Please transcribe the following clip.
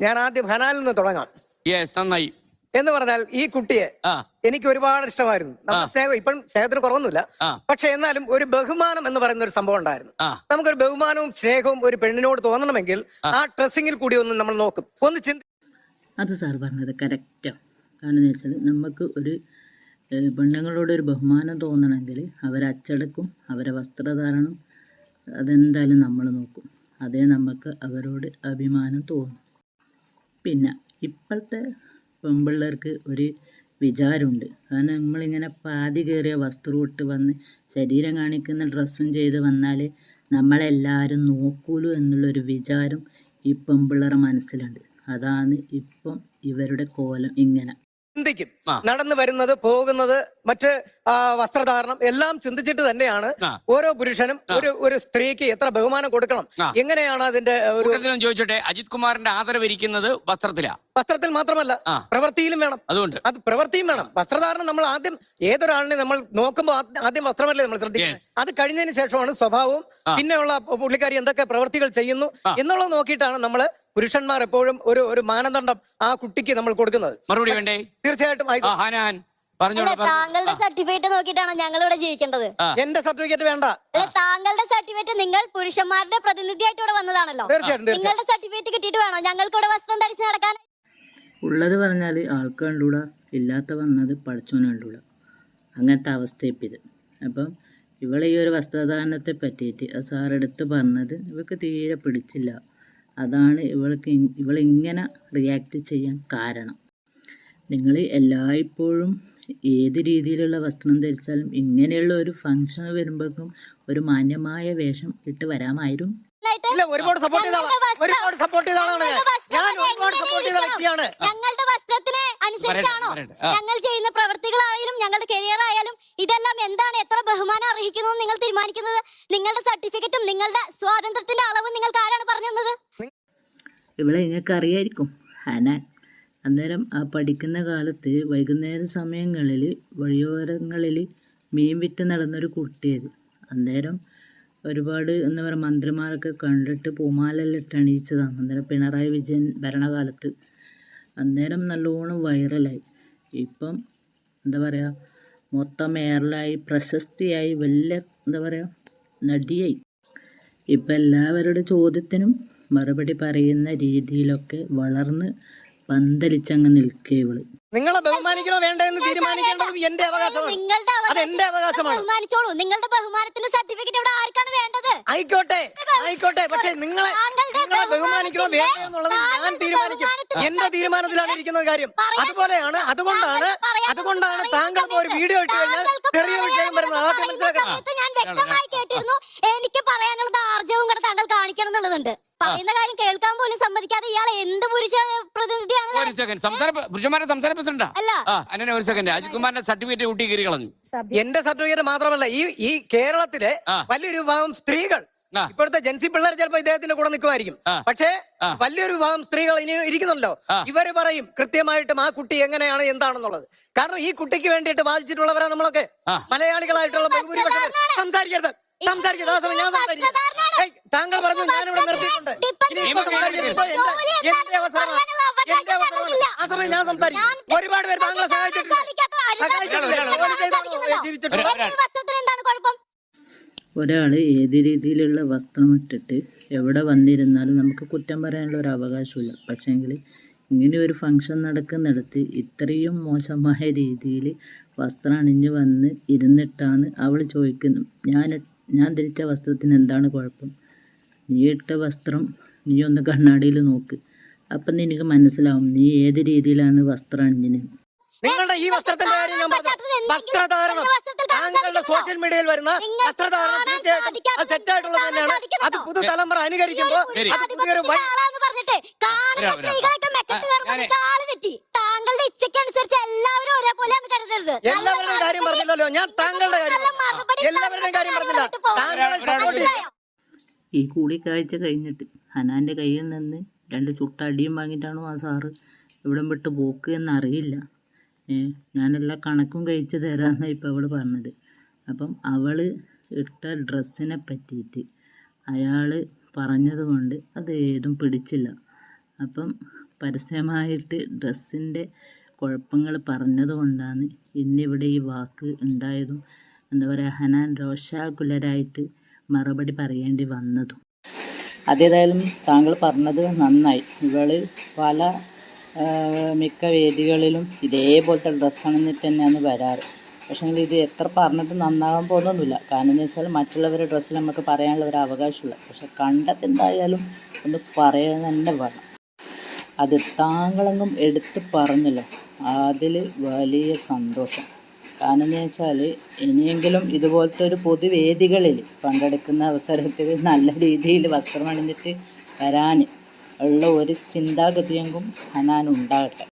ഞാൻ ആദ്യം ഹനാനിൽ നിന്ന് തുടങ്ങാം. നന്നായി. എന്ന് പറഞ്ഞാൽ ഈ കുട്ടിയെ എനിക്ക് ഒരുപാട് ഇഷ്ടമായിരുന്നു. നമ്മുടെ സ്നേഹം ഇപ്പം സ്നേഹത്തിന് കുറവൊന്നുമില്ല, പക്ഷെ എന്നാലും ഒരു ബഹുമാനം എന്ന് പറയുന്ന ഒരു സംഭവം ഉണ്ടായിരുന്നു. നമുക്കൊരു ബഹുമാനവും സ്നേഹവും ഒരു പെണ്ണിനോട് തോന്നണമെങ്കിൽ ആ ഡ്രസ്സിങ്ങിൽ കൂടി ഒന്ന് നമ്മൾ നോക്കും, ഒന്ന് അത് സാർ പറഞ്ഞത് കറക്റ്റാണ്. കാരണം എന്ന് വെച്ചാൽ നമുക്ക് ഒരു പെണ്ണുങ്ങളോടൊരു ബഹുമാനം തോന്നണമെങ്കിൽ അവരെ അച്ചടക്കും അവരെ വസ്ത്രധാരണം അതെന്തായാലും നമ്മൾ നോക്കും. അതേ നമുക്ക് അവരോട് അഭിമാനം തോന്നും. പിന്നെ ഇപ്പോഴത്തെ പെൺപിള്ളേർക്ക് ഒരു വിചാരമുണ്ട്. കാരണം നമ്മളിങ്ങനെ പാതി കയറിയ വസ്ത്രം ഇട്ട് വന്ന് ശരീരം കാണിക്കുന്ന ഡ്രസ്സും ചെയ്ത് വന്നാൽ നമ്മളെല്ലാവരും നോക്കൂലു എന്നുള്ളൊരു വിചാരം ഈ പെൺപിള്ളേരുടെ മനസ്സിലുണ്ട്. അതാണ് ഇപ്പം ഇവരുടെ കോലം ഇങ്ങനെ. ചിന്തിക്കും, നടന്നു വരുന്നത് പോകുന്നത് മറ്റ് വസ്ത്രധാരണം എല്ലാം ചിന്തിച്ചിട്ട് തന്നെയാണ് ഓരോ പുരുഷനും ഒരു സ്ത്രീക്ക് എത്ര ബഹുമാനം കൊടുക്കണം, എങ്ങനെയാണ് അതിന്റെ ഒരു ചോദിച്ചോട്ടെ. അജിത് കുമാറിന്റെ ആദരവ് ഇരിക്കുന്നത് വസ്ത്രത്തിൽ മാത്രമല്ല പ്രവൃത്തിയിലും വേണം. അതുകൊണ്ട് അത് പ്രവൃത്തിയും വേണം. വസ്ത്രധാരണം നമ്മൾ ആദ്യം ഏതൊരാളിനെ നമ്മൾ നോക്കുമ്പോൾ ആദ്യം വസ്ത്രമല്ലേ നമ്മൾ ശ്രദ്ധിക്കുന്നത്. അത് കഴിഞ്ഞതിന് ശേഷമാണ് സ്വഭാവവും പിന്നെയുള്ള പുള്ളിക്കാരി എന്തൊക്കെ പ്രവൃത്തികൾ ചെയ്യുന്നു എന്നുള്ളത് നോക്കിയിട്ടാണ് നമ്മൾ പുരുഷന്മാർ എപ്പോഴും ഒരു മാനദണ്ഡം ആ കുട്ടിക്ക് നമ്മൾ കൊടുക്കുന്നത്. മറുപടി വേണ്ടേ? തീർച്ചയായിട്ടും. താങ്കളുടെ സർട്ടിഫിക്കറ്റ് നോക്കിയിട്ടാണോ ഞങ്ങൾ ഇവിടെ ജീവിക്കേണ്ടത്? എന്റെ സർട്ടിഫിക്കറ്റ് വേണ്ട. താങ്കളുടെ സർട്ടിഫിക്കറ്റ് നിങ്ങൾ പുരുഷന്മാരുടെ പ്രതിനിധിയായിട്ട് ഇവിടെ വന്നതാണല്ലോ. നിങ്ങളുടെ സർട്ടിഫിക്കറ്റ് കിട്ടിയിട്ട് വേണോ ഞങ്ങൾക്ക് ഇവിടെ വസ്ത്രം ധരിച്ച് നടക്കാൻ? ഉള്ളത് പറഞ്ഞാൽ ആൾക്ക് കണ്ടൂടാ, ഇല്ലാത്ത വന്നത് പഠിച്ചോനെ കണ്ടൂടാ, അങ്ങനത്തെ അവസ്ഥയിപ്പിത്. അപ്പം ഇവളെ ഈ ഒരു വസ്ത്രധാരണത്തെ പറ്റിയിട്ട് ആ സാറെടുത്ത് പറഞ്ഞത് ഇവൾക്ക് തീരെ പിടിച്ചില്ല. അതാണ് ഇവളിങ്ങനെ റിയാക്ട് ചെയ്യാൻ കാരണം. നിങ്ങൾ എല്ലായ്പ്പോഴും ഏത് രീതിയിലുള്ള വസ്ത്രം ധരിച്ചാലും ഇങ്ങനെയുള്ള ഒരു ഫംഗ്ഷൻ വരുമ്പോഴേക്കും ഒരു മാന്യമായ വേഷം ഇട്ട് വരാമായിരുന്നു. ഞങ്ങളുടെ വസ്ത്രത്തിന് അനുസരിച്ചാണോ ഞങ്ങൾ ചെയ്യുന്ന പ്രവർത്തികളായാലും ഞങ്ങളുടെ കരിയർ ആയാലും ഇതെല്ലാം എന്താണ് എത്ര ബഹുമാനം അർഹിക്കുന്നു നിങ്ങൾ തീരുമാനിക്കുന്നത്? നിങ്ങളുടെ സർട്ടിഫിക്കറ്റും നിങ്ങളുടെ സ്വാതന്ത്ര്യത്തിന്റെ അളവും നിങ്ങൾക്ക് ആരാണ് പറഞ്ഞു തന്നത്? ഇവിടെ നിങ്ങൾക്ക് അറിയായിരിക്കും, ഹനാൻ അന്നേരം ആ പഠിക്കുന്ന കാലത്ത് വൈകുന്നേര സമയങ്ങളിൽ വഴിയോരങ്ങളിൽ മീൻ വിറ്റ് നടന്നൊരു കുട്ടിയത്. അന്നേരം ഒരുപാട് എന്താ പറയുക മന്ത്രിമാരൊക്കെ കണ്ടിട്ട് പൂമാലെല്ലാം ഇട്ട് അണിയിച്ചതാണ്. അന്നേരം പിണറായി വിജയൻ ഭരണകാലത്ത് അന്നേരം നല്ലോണം വൈറലായി. ഇപ്പം എന്താ പറയുക മൊത്തം എയറിലായി, പ്രശസ്തിയായി, വലിയ എന്താ പറയുക നടിയായി. ഇപ്പം എല്ലാവരുടെ ചോദ്യത്തിനും മറുപടി പറയുന്ന രീതിയിലൊക്കെ വളർന്ന് പന്തലിച്ചങ്ങ് നിൽക്കുക ഇവള്. നിങ്ങളെ ബഹുമാനിക്കണോ വേണ്ട എന്ന് തീരുമാനിക്കേണ്ടത് എന്റെ അവകാശമാണ്. അത് എന്റെ അവകാശമാണ്. ബഹുമാനിച്ചോളൂ. നിങ്ങളുടെ ബഹുമാനത്തിന്റെ സർട്ടിഫിക്കറ്റ് ഇവിടെ ആർക്കാണ് വേണ്ടത്? ആയിക്കോട്ടെ. പക്ഷെ നിങ്ങളെ ബഹുമാനിക്കണോ വേണ്ട എന്നുള്ളത് ഞാൻ തീരുമാനിക്കും. എന്റെ തീരുമാനത്തിലാണ് ഇരിക്കുന്നത് കാര്യം. അതുകൊണ്ടാണ് താങ്കൾ ഒരു വീഡിയോ ഇട്ട് കഴിഞ്ഞാൽ ചെറിയ വിഷയം വരുന്നത് ആദ്യം മനസ്സിലാക്കണം. ഞാൻ വ്യക്തമായി കേട്ടിരുന്നു. എനിക്ക് പറയാനുള്ളത് ആർജവും കൂടെ താങ്കൾ കാണിക്കണം എന്നുള്ളതുണ്ട്. പറയുന്ന കാര്യം കേൾക്കാൻ പോലും സമ്മതിക്കാതെ ഇയാൾ എന്ത് പുരുഷ പ്രതിനിധിയാണ്? അജിത് കുമാറിന്റെ സർട്ടിഫിക്കറ്റ് കൂട്ടി കയറി കളഞ്ഞു. എന്റെ സർട്ടിഫിക്കറ്റ് മാത്രമല്ല, ഈ കേരളത്തിലെ വലിയൊരു വിഭാഗം സ്ത്രീകൾ, ഇപ്പോഴത്തെ ജൻസി പിള്ളേർ ചിലപ്പോ ഇദ്ദേഹത്തിന്റെ കൂടെ നിൽക്കുമായിരിക്കും, പക്ഷേ വലിയൊരു വിഭാഗം സ്ത്രീകൾ ഇനി ഇരിക്കുന്നുണ്ടല്ലോ, ഇവര് പറയും കൃത്യമായിട്ടും ആ കുട്ടി എങ്ങനെയാണ് എന്താണെന്നുള്ളത്. കാരണം ഈ കുട്ടിക്ക് വേണ്ടിയിട്ട് വാദിച്ചിട്ടുള്ളവരാ നമ്മളൊക്കെ. മലയാളികളായിട്ടുള്ള ബഹുഭൂരിപക്ഷം സംസാരിക്കരുത്. താങ്കൾ പറഞ്ഞു ഞാനിവിടെ നിർത്തിയിട്ടുണ്ട്. എന്റെ അവസരമാണ്. ആ സമയം ഞാൻ സംസാരിക്കും. ഒരുപാട് പേര് താങ്കളെ സഹായിച്ചിട്ടില്ല. ഒരാൾ ഏത് രീതിയിലുള്ള വസ്ത്രം ഇട്ടിട്ട് എവിടെ വന്നിരുന്നാലും നമുക്ക് കുറ്റം പറയാനുള്ള ഒരു അവകാശമില്ല. പക്ഷേങ്കിൽ ഇങ്ങനെ ഒരു ഫംഗ്ഷൻ നടക്കുന്നിടത്ത് ഇത്രയും മോശമായ രീതിയിൽ വസ്ത്രം അണിഞ്ഞ് വന്ന് ഇരുന്നിട്ടാണ് അവൾ ചോദിക്കുന്നത്, ഞാൻ ധരിച്ച വസ്ത്രത്തിന് എന്താണ് കുഴപ്പം? നീ ഇട്ട വസ്ത്രം നീ ഒന്ന് കണ്ണാടിയിൽ നോക്ക്, അപ്പം നിനക്ക് മനസ്സിലാവും നീ ഏത് രീതിയിലാണ് വസ്ത്രം അണിഞ്ഞിന്. നിങ്ങളുടെ ഈ വസ്ത്രത്തിന്റെ കാര്യം ഞാൻ പറഞ്ഞു. വസ്ത്രധാരണം, താങ്കളുടെ സോഷ്യൽ മീഡിയയിൽ വരുന്ന വസ്ത്രധാരണം തീർച്ചയായിട്ടും അത് തെറ്റായിട്ടുള്ളത് തന്നെയാണ്. അത് പുതുതലമുറ അനുകരിക്കുമ്പോൾ അത് പുതിയൊരു എല്ലാവരുടെയും കാര്യം പറഞ്ഞില്ലല്ലോ. ഞാൻ താങ്കളുടെ എല്ലാവരുടെയും കാര്യം പറഞ്ഞില്ല. ഈ കൂടിക്കാഴ്ച കഴിഞ്ഞിട്ട് ഹനാന്റെ കയ്യിൽ നിന്ന് 2 ചുട്ട അടിയും വാങ്ങിയിട്ടാണോ ആ സാറ് ഇവിടം വിട്ട് പോക്ക് എന്നറിയില്ല. ഞാനെല്ലാ കണക്കും കഴിച്ച് തരാമെന്നാണ് ഇപ്പോൾ അവൾ പറഞ്ഞത്. അപ്പം അവൾ ഇട്ട ഡ്രസ്സിനെ പറ്റിയിട്ട് അയാൾ പറഞ്ഞത് കൊണ്ട് അത് ഏതും പിടിച്ചില്ല. അപ്പം പരസ്യമായിട്ട് ഡ്രസ്സിൻ്റെ കുഴപ്പങ്ങൾ പറഞ്ഞതുകൊണ്ടാണ് ഇന്നിവിടെ ഈ വാക്ക് ഉണ്ടായതും എന്താ പറയുക ഹനാൻ രോഷാകുലരായിട്ട് മറുപടി പറയേണ്ടി വന്നതും. അതേതായാലും താങ്കൾ പറഞ്ഞത് നന്നായി. ഇവൾ പല മിക്ക വേദികളിലും ഇതേപോലത്തെ ഡ്രസ്സ് അണിഞ്ഞിട്ട് തന്നെയാണ് വരാറ്. പക്ഷേ ഇത് എത്ര പറഞ്ഞിട്ട് നന്നാകാൻ പോകുന്നൊന്നുമില്ല. കാരണം എന്ന് വെച്ചാൽ മറ്റുള്ളവരുടെ ഡ്രസ്സിൽ നമുക്ക് പറയാനുള്ള ഒരു അവകാശമില്ല. പക്ഷെ കണ്ടതെന്തായാലും ഒന്ന് പറയാൻ തന്നെ വേണം. അത് താങ്കളെങ്കും എടുത്ത് പറഞ്ഞല്ലോ, അതിൽ വലിയ സന്തോഷം. കാരണം എന്ന് വെച്ചാൽ ഇനിയെങ്കിലും ഇതുപോലത്തെ ഒരു പൊതുവേദികളിൽ പങ്കെടുക്കുന്ന അവസരത്തിൽ നല്ല രീതിയിൽ വസ്ത്രമണിഞ്ഞിട്ട് വരാൻ ഉള്ള ഒരു ചിന്താഗതിയെങ്കും ഹനാൻ ഉണ്ടാകട്ടെ.